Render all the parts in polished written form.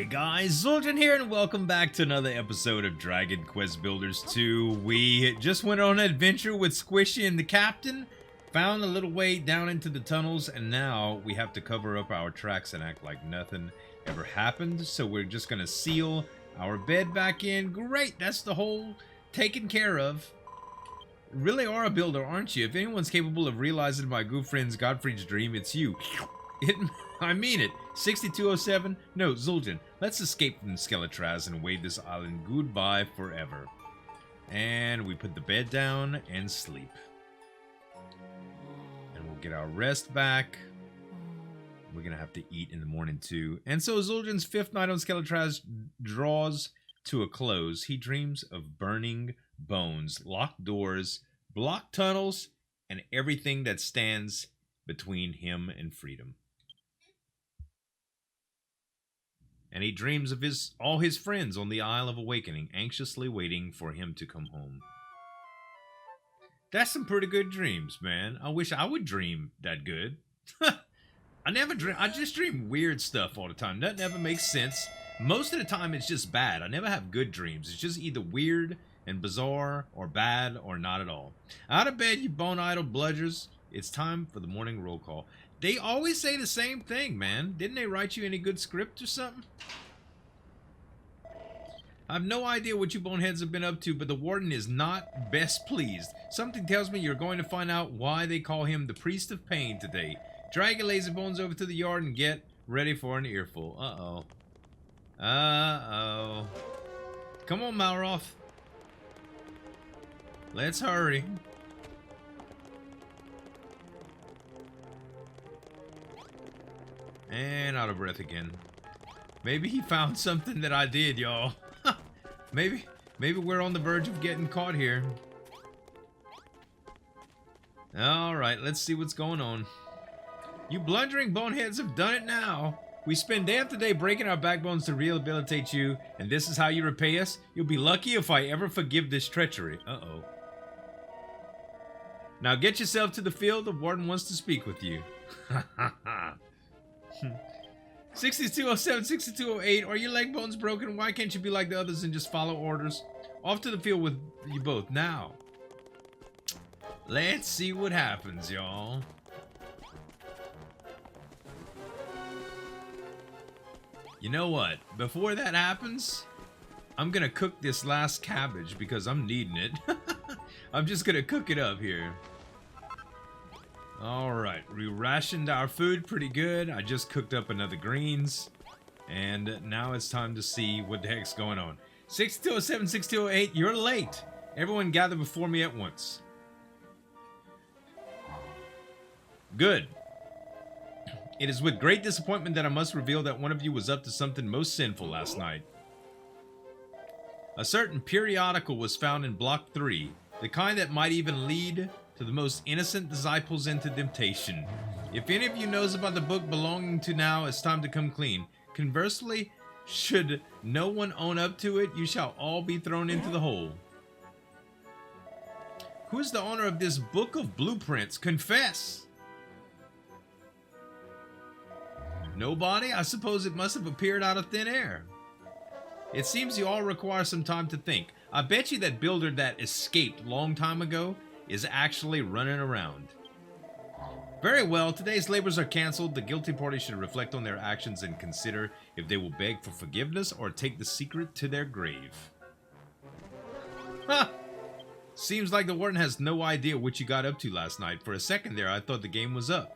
guys, Zueljin here, and welcome back to another episode of Dragon Quest Builders 2. We just went on an adventure with Squishy and the captain, found a little way down into the tunnels, and now we have to cover up our tracks and act like nothing ever happened. So we're just gonna seal our bed back in. Great, that's the whole taken care of. Really are a builder, aren't you? If anyone's capable of realizing my good friend's Godfrey's dream, it's you. I mean it. 6207? No, Zueljin, let's escape from Skeletraz and wave this island goodbye forever. And we put the bed down and sleep. And we'll get our rest back. We're gonna have to eat in the morning too. And so Zueljin's fifth night on Skeletraz draws to a close. He dreams of burning bones, locked doors, blocked tunnels, and everything that stands between him and freedom. And he dreams of all his friends on the Isle of Awakening, anxiously waiting for him to come home. That's some pretty good dreams, man. I wish I would dream that good. I never dream. I just dream weird stuff all the time. That never makes sense. Most of the time, it's just bad. I never have good dreams. It's just either weird and bizarre, or bad, or not at all. Out of bed, you bone-idle bludgers. It's time for the morning roll call. They always say the same thing, man. Didn't they write you any good script or something? I have no idea what you boneheads have been up to, but the warden is not best pleased. Something tells me you're going to find out why they call him the Priest of Pain today. Drag your lazy bones over to the yard and get ready for an earful. Uh-oh. Uh-oh. Come on, Malroth. Let's hurry. And out of breath again. Maybe he found something that I did, y'all. Maybe we're on the verge of getting caught here. Alright, let's see what's going on. You blundering boneheads have done it now. We spend day after day breaking our backbones to rehabilitate you, and this is how you repay us? You'll be lucky if I ever forgive this treachery. Uh-oh. Now get yourself to the field. The warden wants to speak with you. 6207, 6208, are your leg bones broken? Why can't you be like the others and just follow orders? Off to the field with you both now. Let's see what happens, y'all. You know what? Before that happens, I'm gonna cook this last cabbage because I'm needing it. I'm just gonna cook it up here. Alright, we rationed our food pretty good. I just cooked up another greens. And now it's time to see what the heck's going on. 6207, 6208, you're late. Everyone gather before me at once. Good. It is with great disappointment that I must reveal that one of you was up to something most sinful last night. A certain periodical was found in Block 3, the kind that might even lead to the most innocent disciples into temptation. If any of you knows about the book belonging to now, it's time to come clean. Conversely, should no one own up to it, you shall all be thrown into the hole. Who is the owner of this book of blueprints? Confess! Nobody? I suppose it must have appeared out of thin air. It seems you all require some time to think. I bet you that builder that escaped long time ago is actually running around. Very well, today's labors are cancelled. The guilty party should reflect on their actions and consider if they will beg for forgiveness or take the secret to their grave. Ha! Seems like the warden has no idea what you got up to last night. For a second there, I thought the game was up.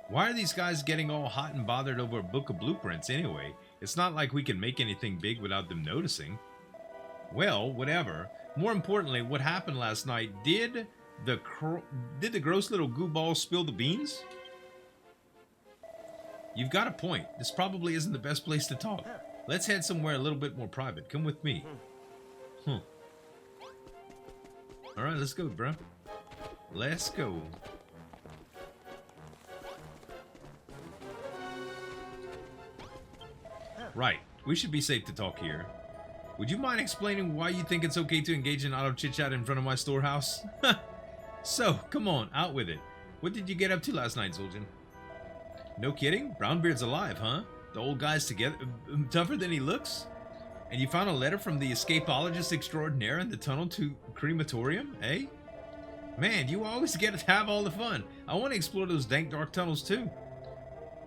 Why are these guys getting all hot and bothered over a book of blueprints anyway? It's not like we can make anything big without them noticing. Well, whatever. More importantly, what happened last night, did the gross little goo ball spill the beans? You've got a point. This probably isn't the best place to talk. Let's head somewhere a little bit more private. Come with me. Alright, let's go, bro. Let's go. Right, we should be safe to talk here. Would you mind explaining why you think it's okay to engage in auto chit-chat in front of my storehouse? So, come on, out with it. What did you get up to last night, Zueljin? No kidding? Brownbeard's alive, huh? The old guy's together, tougher than he looks? And you found a letter from the escapologist extraordinaire in the tunnel to Crematorium, eh? Man, you always get to have all the fun. I want to explore those dank dark tunnels too.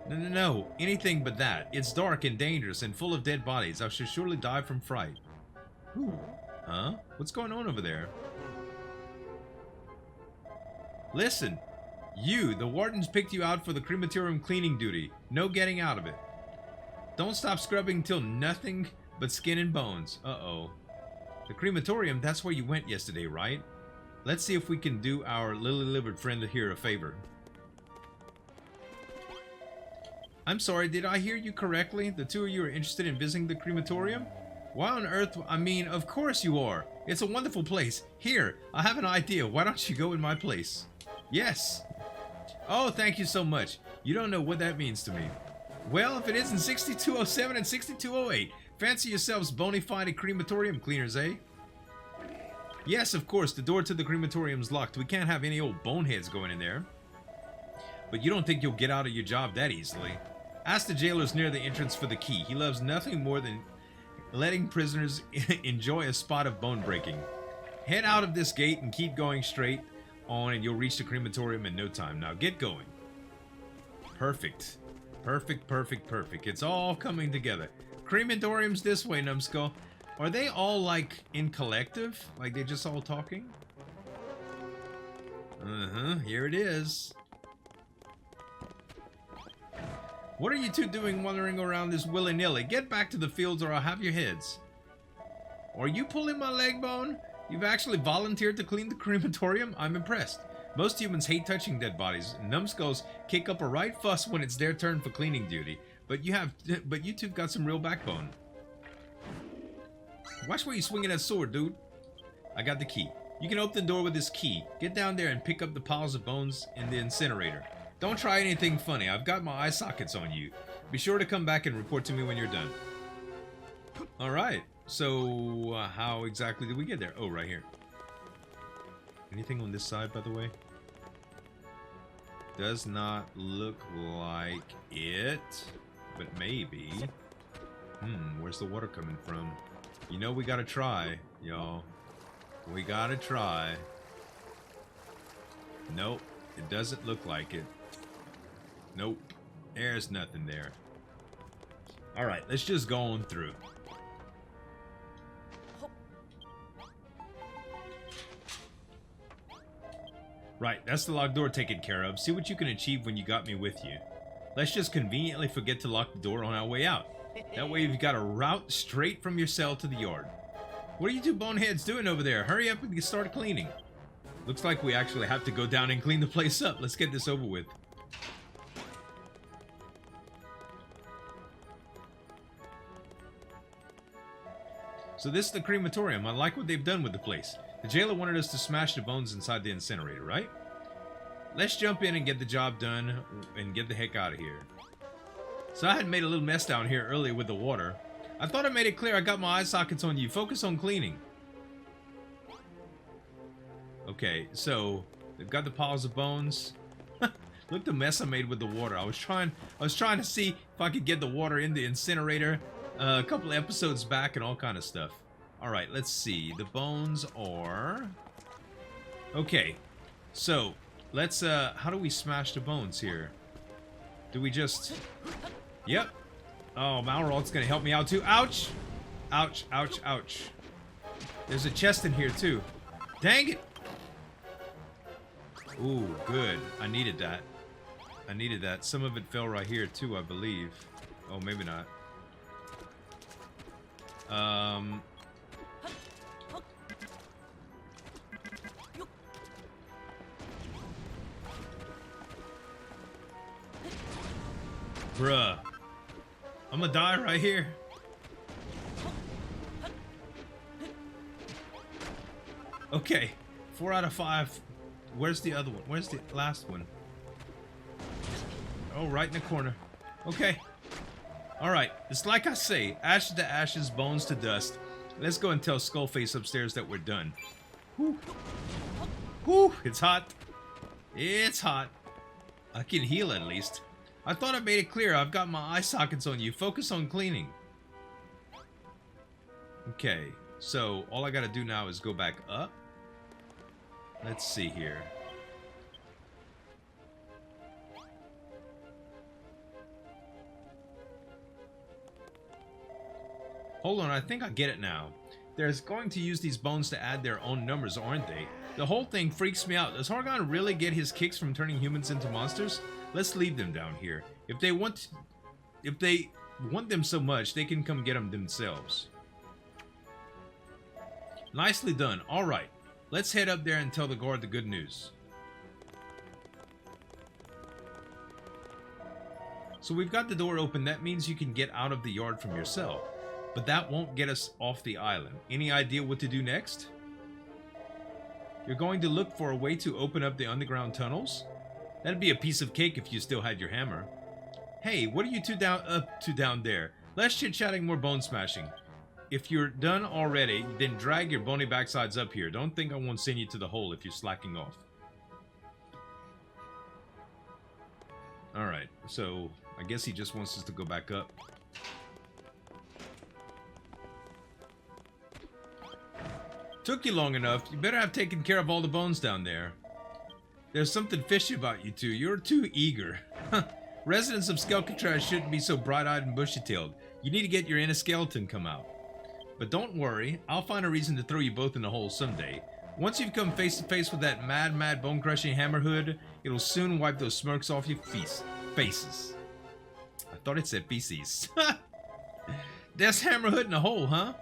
No, anything but that. It's dark and dangerous and full of dead bodies. I should surely die from fright. Ooh. Huh? What's going on over there? Listen, you, the wardens picked you out for the crematorium cleaning duty. No getting out of it. Don't stop scrubbing till nothing but skin and bones. Uh-oh. The crematorium, that's where you went yesterday, right? Let's see if we can do our lily-livered friend here a favor. I'm sorry, did I hear you correctly? The two of you are interested in visiting the crematorium? Why on earth? I mean, of course you are. It's a wonderful place. Here, I have an idea. Why don't you go in my place? Yes. Oh, thank you so much. You don't know what that means to me. Well, if it isn't 6207 and 6208, fancy yourselves bona fide crematorium cleaners, eh? Yes, of course, the door to the crematorium's locked. We can't have any old boneheads going in there. But you don't think you'll get out of your job that easily. Ask the jailers near the entrance for the key. He loves nothing more than letting prisoners enjoy a spot of bone breaking. Head out of this gate and keep going straight on and you'll reach the crematorium in no time. Now get going. Perfect. Perfect, perfect, perfect. It's all coming together. Crematorium's this way, Numbskull. Are they all, like, in collective? Like, they're just all talking? Uh-huh, here it is. What are you two doing wandering around this willy-nilly? Get back to the fields or I'll have your heads. Are you pulling my leg bone? You've actually volunteered to clean the crematorium? I'm impressed. Most humans hate touching dead bodies. Numbskulls kick up a right fuss when it's their turn for cleaning duty. But you two've got some real backbone. Watch where you're swinging that sword, dude. I got the key. You can open the door with this key. Get down there and pick up the piles of bones in the incinerator. Don't try anything funny. I've got my eye sockets on you. Be sure to come back and report to me when you're done. Alright. So, how exactly did we get there? Oh, right here. Anything on this side, by the way? Does not look like it. But maybe. Where's the water coming from? You know we gotta try, y'all. We gotta try. Nope. It doesn't look like it. Nope. There's nothing there. Alright, let's just go on through. Right, that's the locked door taken care of. See what you can achieve when you got me with you. Let's just conveniently forget to lock the door on our way out. That way you've got a route straight from your cell to the yard. What are you two boneheads doing over there? Hurry up and start cleaning. Looks like we actually have to go down and clean the place up. Let's get this over with. So this is the crematorium. I like what they've done with the place. The jailer wanted us to smash the bones inside the incinerator, right? Let's jump in and get the job done and get the heck out of here. So I had made a little mess down here earlier with the water. I thought I made it clear I got my eye sockets on you. Focus on cleaning. Okay, so they've got the piles of bones. Look the mess I made with the water. I was trying to see if I could get the water in the incinerator a couple of episodes back and all kind of stuff. All right, let's see. The bones are okay. So let's how do we smash the bones here? Do we just? Yep. Oh, Malrod's gonna help me out too. Ouch! Ouch! Ouch! Ouch! There's a chest in here too. Dang it! Ooh, good. I needed that. I needed that. Some of it fell right here too, I believe. Oh, maybe not. Bruh. I'm gonna die right here. Okay. 4 out of 5. Where's the other one? Where's the last one? Oh, right in the corner. Okay. Alright. It's like I say. Ashes to ashes, bones to dust. Let's go and tell Skullface upstairs that we're done. Whew. Whew. It's hot. It's hot. I can heal at least. I thought I made it clear. I've got my eye sockets on you. Focus on cleaning. Okay, so all I gotta do now is go back up. Let's see here. Hold on, I think I get it now. They're going to use these bones to add their own numbers, aren't they? The whole thing freaks me out. Does Hargon really get his kicks from turning humans into monsters? Let's leave them down here. If they want them so much, they can come get them themselves. Nicely done. All right, let's head up there and tell the guard the good news. So we've got the door open. That means you can get out of the yard from your cell. But that won't get us off the island. Any idea what to do next? You're going to look for a way to open up the underground tunnels? That'd be a piece of cake if you still had your hammer. Hey, what are you two up to down there? Less chit-chatting, more bone smashing. If you're done already, then drag your bony backsides up here. Don't think I won't send you to the hole if you're slacking off. Alright, so I guess he just wants us to go back up. Took you long enough. You better have taken care of all the bones down there. There's something fishy about you two. You're too eager. Residents of Skelkatraz shouldn't be so bright-eyed and bushy-tailed. You need to get your inner skeleton come out. But don't worry. I'll find a reason to throw you both in the hole someday. Once you've come face-to-face with that mad bone-crushing hammerhood, it'll soon wipe those smirks off your faces. I thought it said feces. There's hammerhood in the hole, huh?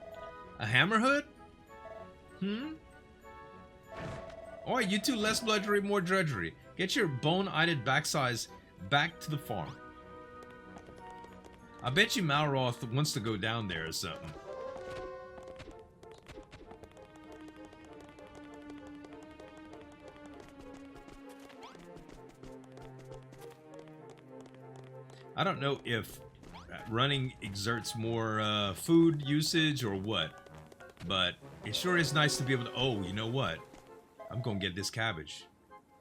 A hammerhood? Oi, you two, less bludgery, more drudgery. Get your bone-eyed backsides back to the farm. I bet you Malroth wants to go down there or something. I don't know if running exerts more food usage or what, but it sure is nice to be able to... Oh, you know what? I'm gonna get this cabbage.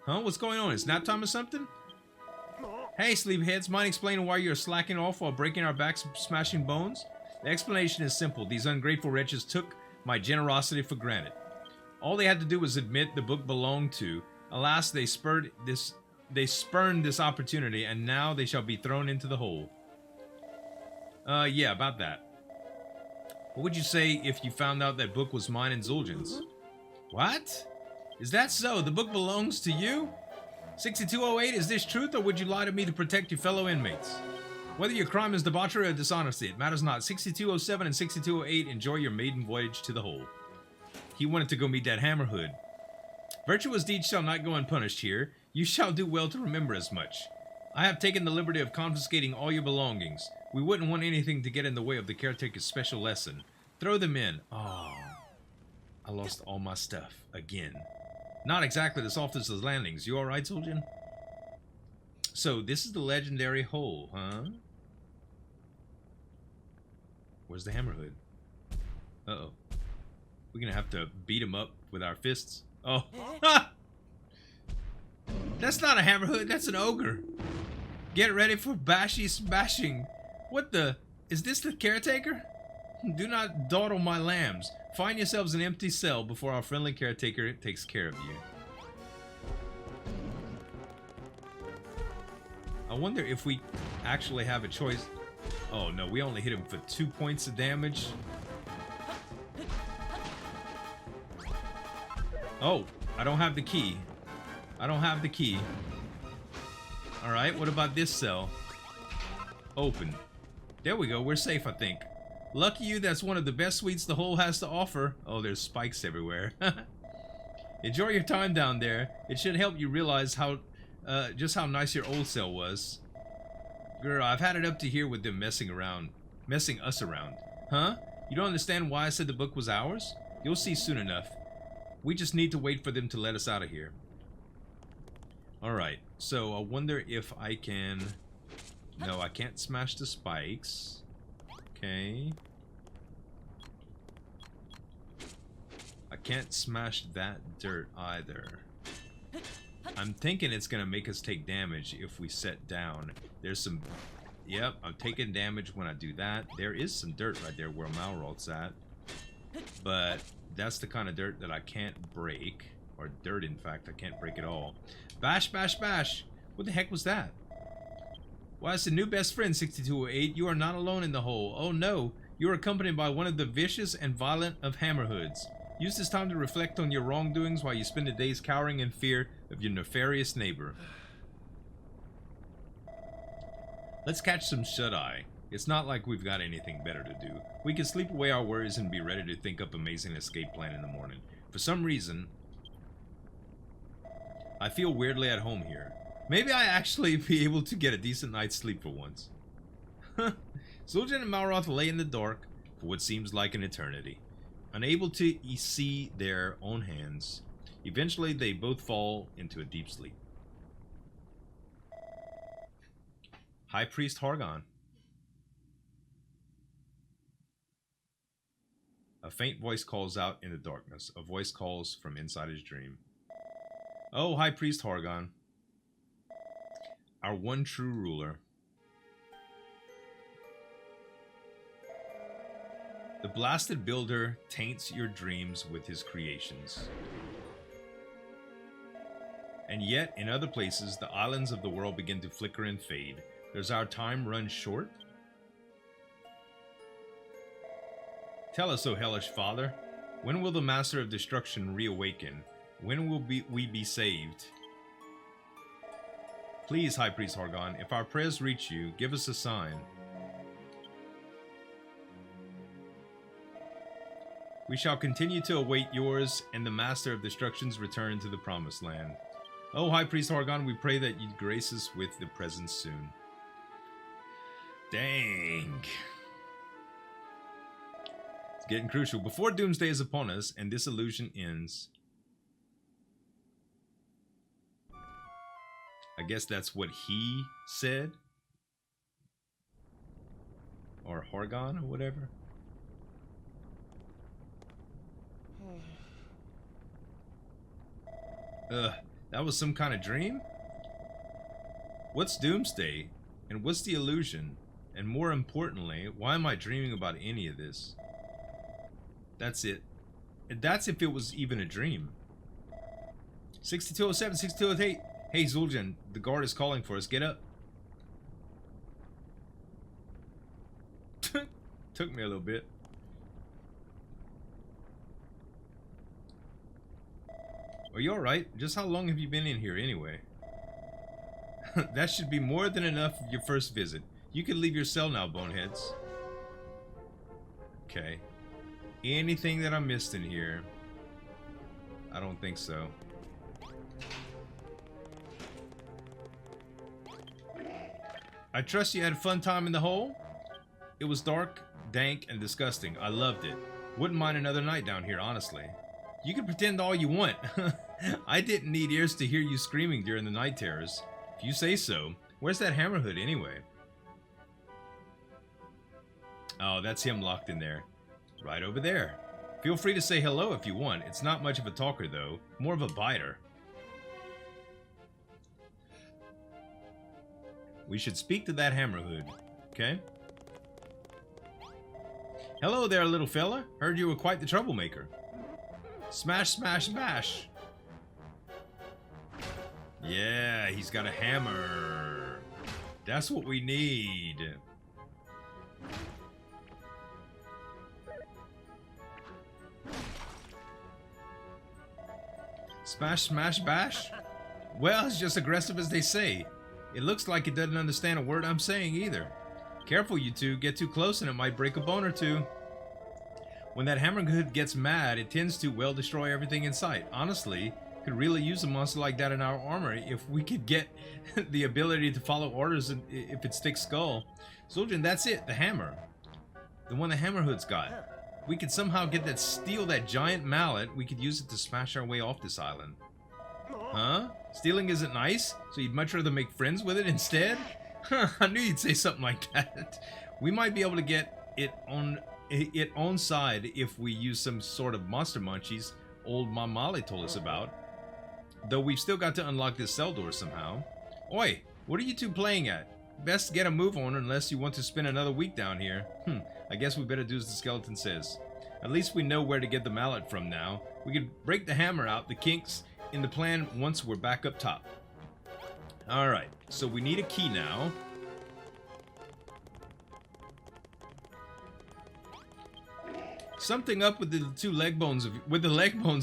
Huh? What's going on? Is nap time or something? Hey, sleepheads, mind explaining why you're slacking off while breaking our backs smashing bones? The explanation is simple. These ungrateful wretches took my generosity for granted. All they had to do was admit the book belonged to. Alas, they spurned this opportunity, and now they shall be thrown into the hole. Yeah, about that. What would you say if you found out that book was mine and Zueljin's? What? Is that so? The book belongs to you? 6208, is this truth, or would you lie to me to protect your fellow inmates? Whether your crime is debauchery or dishonesty, it matters not. 6207 and 6208, enjoy your maiden voyage to the hole. He wanted to go meet that hammerhood. Virtuous deeds shall not go unpunished here. You shall do well to remember as much. I have taken the liberty of confiscating all your belongings. We wouldn't want anything to get in the way of the caretaker's special lesson. Throw them in. Oh, I lost all my stuff again. Not exactly the softest of landings. You alright, Zueljin? So, this is the legendary hole, huh? Where's the hammerhood? Uh-oh. We're gonna have to beat him up with our fists. Oh. That's not a hammerhood, that's an ogre. Get ready for bashy smashing. What the? Is this the caretaker? Do not dawdle my lambs. Find yourselves an empty cell before our friendly caretaker takes care of you. I wonder if we actually have a choice. Oh no, we only hit him for 2 points of damage. Oh, I don't have the key. I don't have the key. Alright, what about this cell? Open. There we go, we're safe, I think. Lucky you, that's one of the best suites the hole has to offer. Oh, there's spikes everywhere. Enjoy your time down there. It should help you realize how, just how nice your old cell was. Girl, I've had it up to here with them messing us around. Huh? You don't understand why I said the book was ours? You'll see soon enough. We just need to wait for them to let us out of here. Alright, so I wonder if I can... No, I can't smash the spikes. Okay. I can't smash that dirt either. I'm thinking it's gonna make us take damage if we set down. There's some... Yep, I'm taking damage when I do that. There is some dirt right there where Malrolt's at. But that's the kind of dirt that I can't break. Or dirt, in fact, I can't break at all. Bash, bash, bash! What the heck was that? Why, it's the new best friend, 6208. You are not alone in the hole. Oh no, you are accompanied by one of the vicious and violent of Hammerhoods. Use this time to reflect on your wrongdoings while you spend the days cowering in fear of your nefarious neighbor. Let's catch some shut-eye. It's not like we've got anything better to do. We can sleep away our worries and be ready to think up an amazing escape plan in the morning. For some reason, I feel weirdly at home here. Maybe I actually be able to get a decent night's sleep for once. Zueljin and Malroth lay in the dark for what seems like an eternity, unable to see their own hands. Eventually, they both fall into a deep sleep. High Priest Hargon. A faint voice calls out in the darkness. A voice calls from inside his dream. Oh, High Priest Hargon. Our one true ruler. The blasted builder taints your dreams with his creations. And yet, in other places, the islands of the world begin to flicker and fade. Does our time run short? Tell us, O hellish father, when will the master of destruction reawaken? When will we be saved? Please, High Priest Hargon, if our prayers reach you, give us a sign. We shall continue to await yours and the Master of Destruction's return to the Promised Land. Oh, High Priest Hargon, we pray that you'd grace us with the presence soon. Dang. It's getting crucial. Before Doomsday is upon us and this illusion ends... I guess that's what he said. Or Hargon or whatever. That was some kind of dream? What's Doomsday? And what's the illusion? And more importantly, why am I dreaming about any of this? That's it. That's if it was even a dream. 6207, 6208. Hey, Zueljin, the guard is calling for us. Get up. Took me a little bit. Are you alright? Just how long have you been in here anyway? That should be more than enough of your first visit. You can leave your cell now, boneheads. Okay. Anything that I missed in here? I don't think so. I trust you had a fun time in the hole? It was dark, dank, and disgusting. I loved it. Wouldn't mind another night down here, honestly. You can pretend all you want. I didn't need ears to hear you screaming during the night terrors. If you say so. Where's that Hammerhood anyway? Oh, that's him locked in there. Right over there. Feel free to say hello if you want. It's not much of a talker, though. More of a biter. We should speak to that Hammerhood. Okay? Hello there, little fella. Heard you were quite the troublemaker. Smash, smash, bash. Yeah, he's got a hammer. That's what we need. Smash, smash, bash? Well, it's just aggressive as they say. It looks like it doesn't understand a word I'm saying either. Careful, you two. Get too close and it might break a bone or two. When that Hammerhood gets mad, it tends to, well, destroy everything in sight. Honestly, could really use a monster like that in our armory if we could get the ability to follow orders if it's thick skull. Zueljin, that's it, the hammer. The one the Hammerhood's got. We could somehow steal that giant mallet, we could use it to smash our way off this island. Huh? Stealing isn't nice? So you'd much rather make friends with it instead? I knew you'd say something like that. We might be able to get it on side if we use some sort of monster munchies old Mom Molly told us about. Though we've still got to unlock this cell door somehow. Oi, what are you two playing at? Best get a move on unless you want to spend another week down here. I guess we better do as the skeleton says. At least we know where to get the mallet from now. We can break the hammer out, the kinks in the plan once we're back up top. Alright, so we need a key now. Something up with the leg bones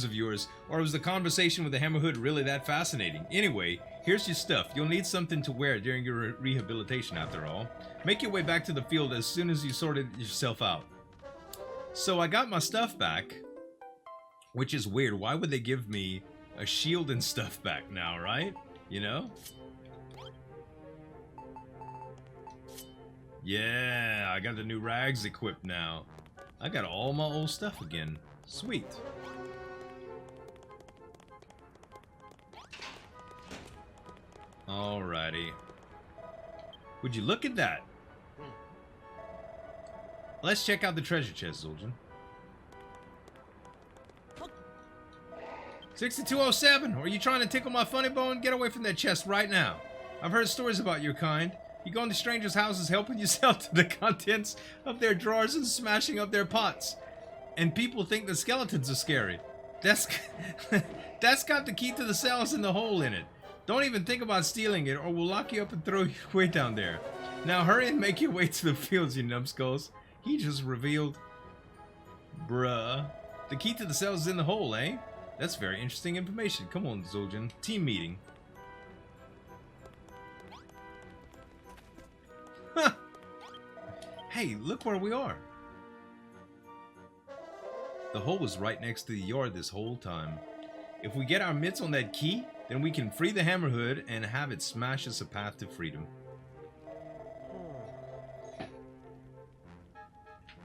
of yours, or was the conversation with the hammerhood really that fascinating? Anyway, here's your stuff. You'll need something to wear during your rehabilitation after all. Make your way back to the field as soon as you sorted yourself out. So I got my stuff back, which is weird. Why would they give me a shield and stuff back now, right? You know? Yeah, I got the new rags equipped now. I got all my old stuff again. Sweet. Alrighty. Would you look at that? Let's check out the treasure chest, Zueljin. 6207! Are you trying to tickle my funny bone? Get away from that chest right now. I've heard stories about your kind. You go into strangers' houses helping yourself to the contents of their drawers and smashing up their pots. And people think the skeletons are scary. That's got the key to the cells and the hole in it. Don't even think about stealing it or we'll lock you up and throw you away down there. Now hurry and make your way to the fields, you numbskulls. He just revealed. Bruh. The key to the cells is in the hole, eh? That's very interesting information. Come on, Zueljin. Team meeting. Huh. Hey, look where we are. The hole was right next to the yard this whole time. If we get our mitts on that key, then we can free the hammerhood and have it smash us a path to freedom.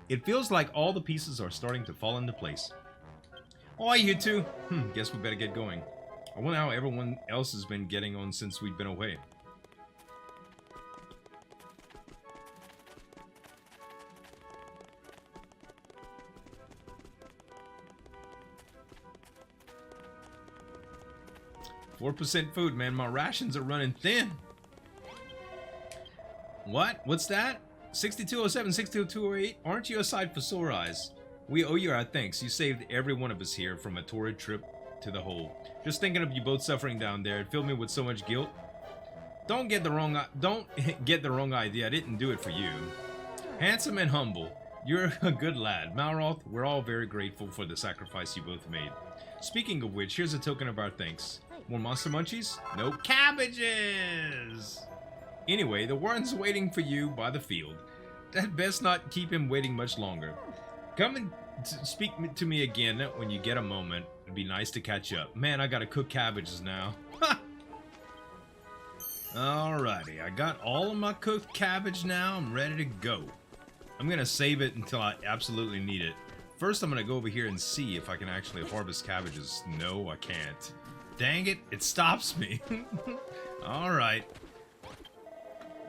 It feels like all the pieces are starting to fall into place. Oh, you two. Guess we better get going. I wonder how everyone else has been getting on since we've been away. %4 food, man. My rations are running thin. What? What's that? 6207, 6208? Aren't you a sight for sore eyes? We owe you our thanks. You saved every one of us here from a torrid trip to the hole. Just thinking of you both suffering down there, it filled me with so much guilt. Don't get the wrong idea. I didn't do it for you. Handsome and humble. You're a good lad. Malroth, we're all very grateful for the sacrifice you both made. Speaking of which, here's a token of our thanks. More monster munchies? No cabbages! Anyway, the warden's waiting for you by the field. That best not keep him waiting much longer. Come and speak to me again when you get a moment. It'd be nice to catch up. Man, I gotta cook cabbages now. Ha! Alrighty, I got all of my cooked cabbage now. I'm ready to go. I'm gonna save it until I absolutely need it. First, I'm gonna go over here and see if I can actually harvest cabbages. No, I can't. Dang it, it stops me. Alright.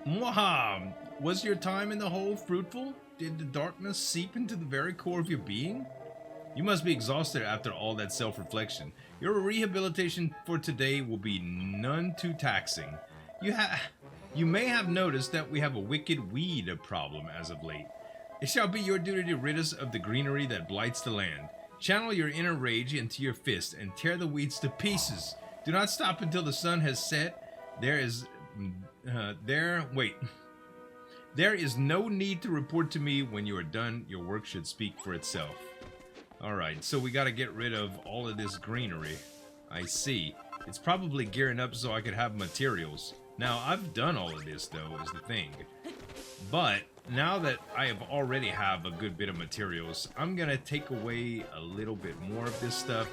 Mwah! Was your time in the hole fruitful? Did the darkness seep into the very core of your being? You must be exhausted after all that self-reflection. Your rehabilitation for today will be none too taxing. You may have noticed that we have a wicked weed problem as of late. It shall be your duty to rid us of the greenery that blights the land. Channel your inner rage into your fist and tear the weeds to pieces. Do not stop until the sun has set. There is no need to report to me when you are done. Your work should speak for itself. Alright, so we gotta get rid of all of this greenery. I see. It's probably gearing up so I could have materials. Now, I've done all of this, though, is the thing. But, now that I have already have a good bit of materials, I'm gonna take away a little bit more of this stuff.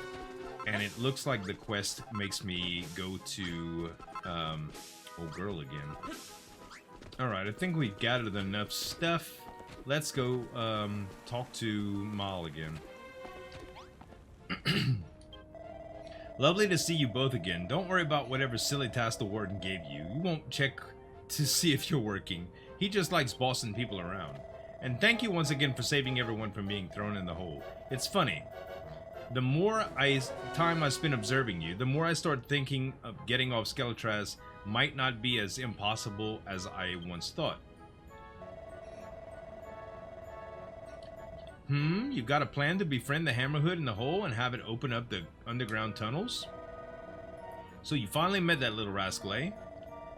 And it looks like the quest makes me go to, old girl again. Alright, I think we've gathered enough stuff. Let's go, talk to Mal again. Lovely to see you both again. Don't worry about whatever silly task the warden gave you. You won't check to see if you're working. He just likes bossing people around. And thank you once again for saving everyone from being thrown in the hole. It's funny. The more time I spend observing you, the more I start thinking of getting off Skeletraz might not be as impossible as I once thought. You've got a plan to befriend the Hammerhood in the hole and have it open up the underground tunnels? So you finally met that little rascal, eh?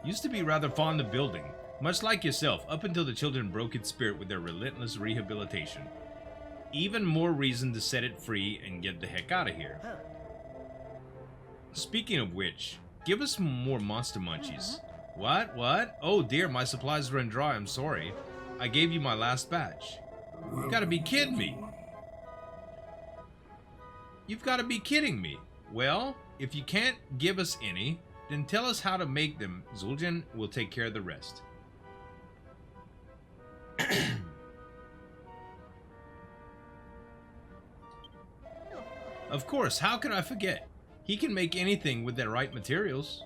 Used to be rather fond of building, much like yourself, up until the children broke its spirit with their relentless rehabilitation. Even more reason to set it free and get the heck out of here. Speaking of which, give us more monster munchies. What? Oh dear, my supplies run dry, I'm sorry. I gave you my last batch. You gotta be kidding me. You've gotta be kidding me. Well, if you can't give us any, then tell us how to make them. Zueljin will take care of the rest. Of course, how could I forget? He can make anything with the right materials.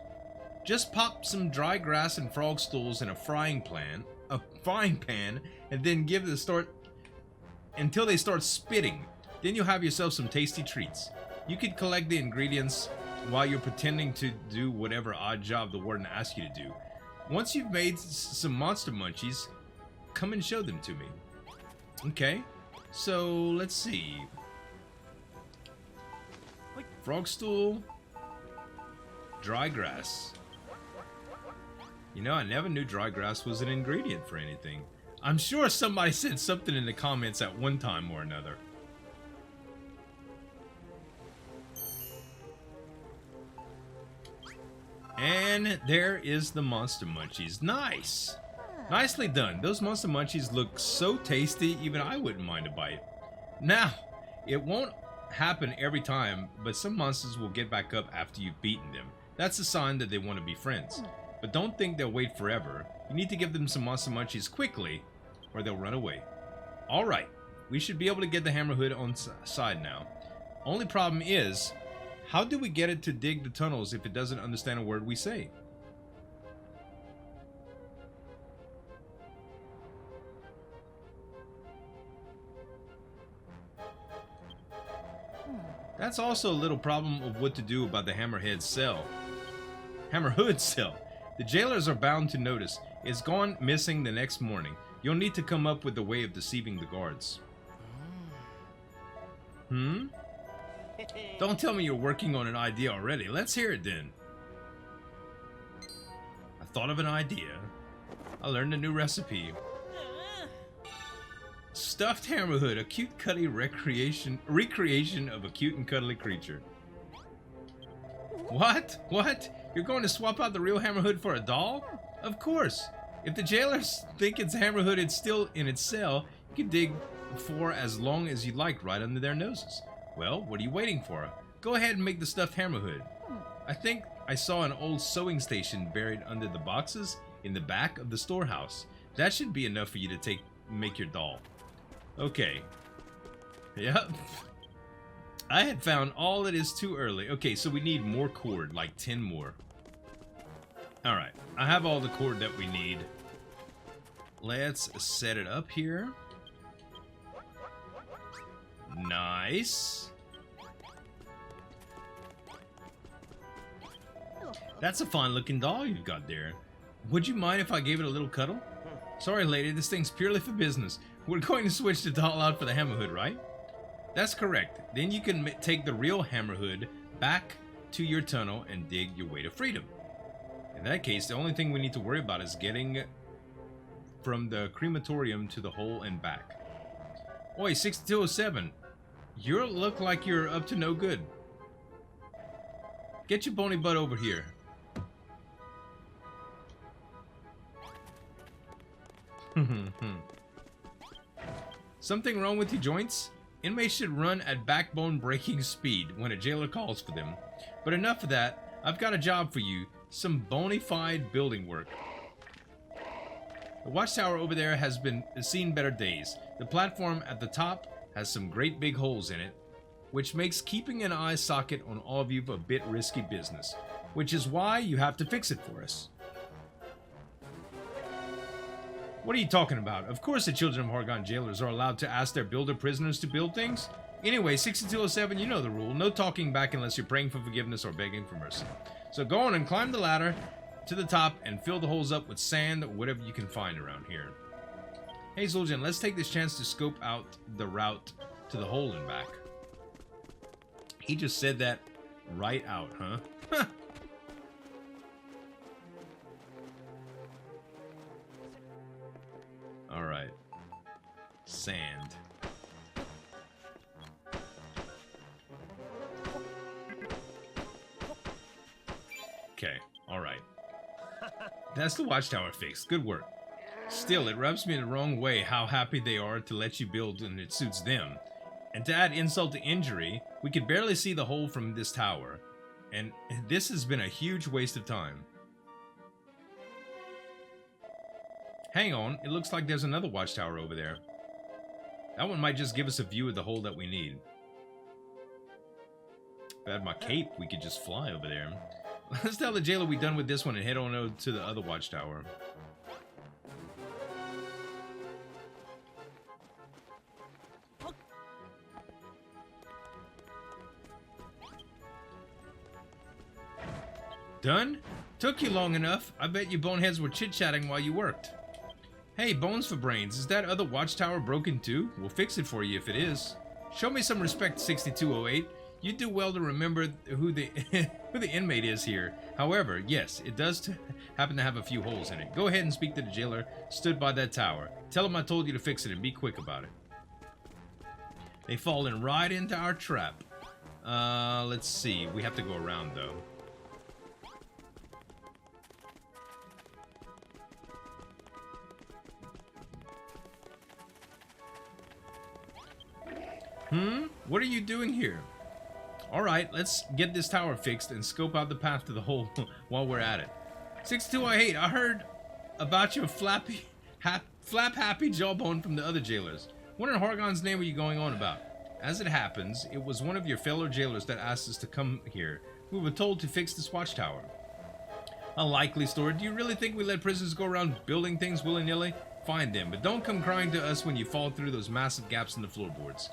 Just pop some dry grass and frog stools in a frying pan, and then give the start until they start spitting. Then you'll have yourself some tasty treats. You could collect the ingredients while you're pretending to do whatever odd job the warden asks you to do. Once you've made some monster munchies, come and show them to me. Okay, so let's see. Frog stool, dry grass. You know, I never knew dry grass was an ingredient for anything. I'm sure somebody said something in the comments at one time or another. And there is the monster munchies. Nice! Nicely done. Those monster munchies look so tasty, even I wouldn't mind a bite. Now, it won't happen every time, but some monsters will get back up after you've beaten them. That's a sign that they want to be friends. But don't think they'll wait forever. You need to give them some monster munchies quickly, or they'll run away. Alright, we should be able to get the Hammerhood on side now. Only problem is, how do we get it to dig the tunnels if it doesn't understand a word we say? That's also a little problem of what to do about the Hammerhood cell. The jailers are bound to notice. It's gone missing the next morning. You'll need to come up with a way of deceiving the guards. Don't tell me you're working on an idea already. Let's hear it then. I thought of an idea. I learned a new recipe. Stuffed Hammerhood, a cute, cuddly recreation of a cute and cuddly creature. What? You're going to swap out the real Hammerhood for a doll? Of course. If the jailers think it's Hammerhood, it's still in its cell, you can dig for as long as you like right under their noses. Well, what are you waiting for? Go ahead and make the stuffed Hammerhood. I think I saw an old sewing station buried under the boxes in the back of the storehouse. That should be enough for you to make your doll. Okay. Yep. I had found all it is too early. Okay, so we need more cord, like 10 more. Alright, I have all the cord that we need. Let's set it up here. Nice. That's a fine looking doll you've got there. Would you mind if I gave it a little cuddle? Sorry lady, this thing's purely for business. We're going to switch the doll out for the Hammerhood, right? That's correct. Then you can take the real Hammerhood back to your tunnel and dig your way to freedom. In that case, the only thing we need to worry about is getting from the crematorium to the hole and back. Oi, 6207. You look like you're up to no good. Get your bony butt over here. Something wrong with your joints? Inmates should run at backbone breaking speed when a jailer calls for them. But enough of that. I've got a job for you. Some bona fide building work. The Watchtower over there has seen better days. The platform at the top has some great big holes in it, which makes keeping an eye socket on all of you a bit risky business, which is why you have to fix it for us. What are you talking about? Of course the children of Horgon jailers are allowed to ask their builder prisoners to build things. Anyway, 6207, you know the rule. No talking back unless you're praying for forgiveness or begging for mercy. So go on and climb the ladder to the top and fill the holes up with sand or whatever you can find around here. Hey Zueljin, let's take this chance to scope out the route to the hole and back. He just said that right out, huh? Alright. Sand. Okay, alright. That's the Watchtower fixed. Good work. Still, it rubs me the wrong way how happy they are to let you build and it suits them. And to add insult to injury, we could barely see the hole from this tower. And this has been a huge waste of time. Hang on, it looks like there's another watchtower over there. That one might just give us a view of the hole that we need. If I had my cape, we could just fly over there. Let's tell the jailer we're done with this one and head on over to the other watchtower. Done? Took you long enough. I bet you boneheads were chit-chatting while you worked. Hey, Bones for Brains, is that other watchtower broken too? We'll fix it for you if it is. Show me some respect, 6208. You do well to remember who the who the inmate is here. However, yes, it does happen to have a few holes in it. Go ahead and speak to the jailer stood by that tower. Tell him I told you to fix it and be quick about it. They fallen right into our trap. Let's see. We have to go around though. What are you doing here? Alright, let's get this tower fixed and scope out the path to the hole while we're at it. 6208, I heard about your flap-happy jawbone from the other jailers. What in Horgon's name are you going on about? As it happens, it was one of your fellow jailers that asked us to come here. We were told to fix this watchtower. A likely story. Do you really think we let prisoners go around building things willy-nilly? Fine then, but don't come crying to us when you fall through those massive gaps in the floorboards.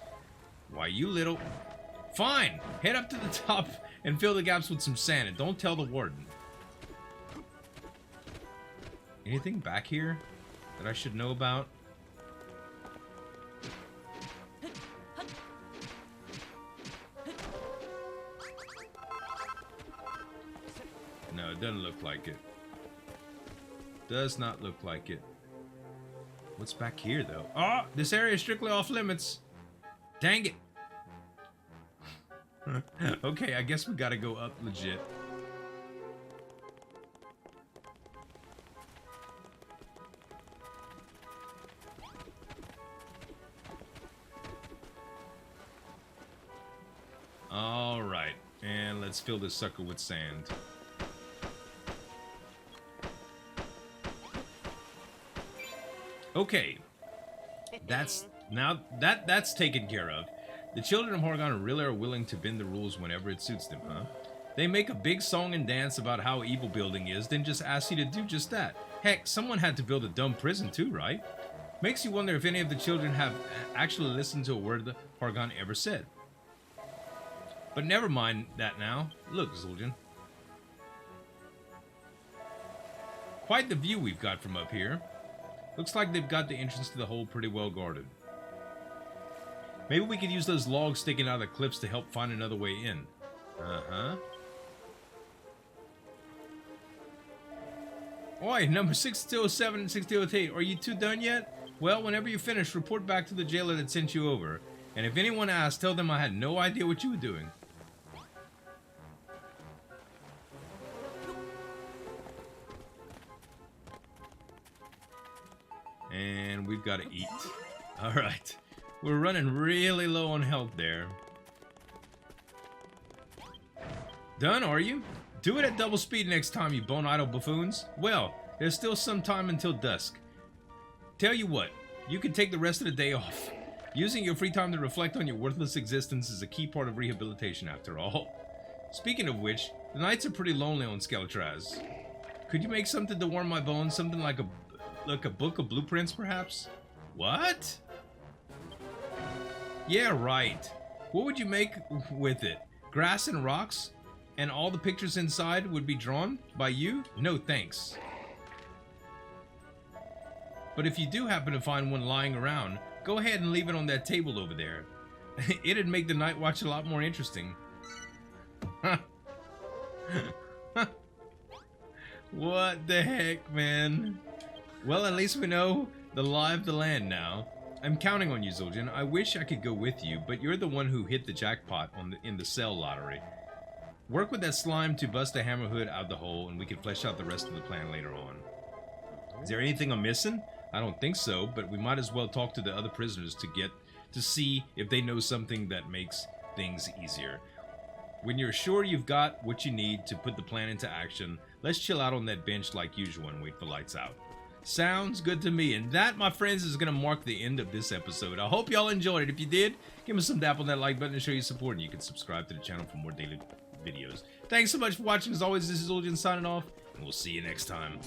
Why, you little... Fine! Head up to the top and fill the gaps with some sand, and don't tell the warden. Anything back here that I should know about? No, it doesn't look like it. Does not look like it. What's back here, though? Oh! This area is strictly off limits. Dang it. Okay, I guess we gotta go up legit. Alright, and let's fill this sucker with sand. Okay. That's taken care of. The children of Horgon really are willing to bend the rules whenever it suits them, huh? They make a big song and dance about how evil building is, then just ask you to do just that. Heck, someone had to build a dumb prison too, right? Makes you wonder if any of the children have actually listened to a word that Horgon ever said. But never mind that now. Look, Zueljin. Quite the view we've got from up here. Looks like they've got the entrance to the hole pretty well guarded. Maybe we could use those logs sticking out of the cliffs to help find another way in. Uh-huh. Oi, number 6207 and 6208, are you two done yet? Well, whenever you finish, report back to the jailer that sent you over. And if anyone asks, tell them I had no idea what you were doing. And we've got to eat. Alright. We're running really low on health there. Done, are you? Do it at double speed next time, you bone-idle buffoons. Well, there's still some time until dusk. Tell you what, you can take the rest of the day off. Using your free time to reflect on your worthless existence is a key part of rehabilitation, after all. Speaking of which, the nights are pretty lonely on Skeletraz. Could you make something to warm my bones? Something like a Look, a book of blueprints, perhaps? What? Yeah, right. What would you make with it? Grass and rocks? And all the pictures inside would be drawn by you? No, thanks. But if you do happen to find one lying around, go ahead and leave it on that table over there. It'd make the night watch a lot more interesting. What the heck, man? Well, at least we know the lie of the land now. I'm counting on you, Zueljin. I wish I could go with you, but you're the one who hit the jackpot in the cell lottery. Work with that slime to bust the hammerhood out the hole, and we can flesh out the rest of the plan later on. Is there anything I'm missing? I don't think so, but we might as well talk to the other prisoners to see if they know something that makes things easier. When you're sure you've got what you need to put the plan into action, let's chill out on that bench like usual and wait for lights out. Sounds good to me. And that, my friends, is going to mark the end of this episode. I hope y'all enjoyed it. If you did, give me some dap on that like button to show your support, and you can subscribe to the channel for more daily videos. Thanks so much for watching. As always, this is Zueljin signing off, and we'll see you next time.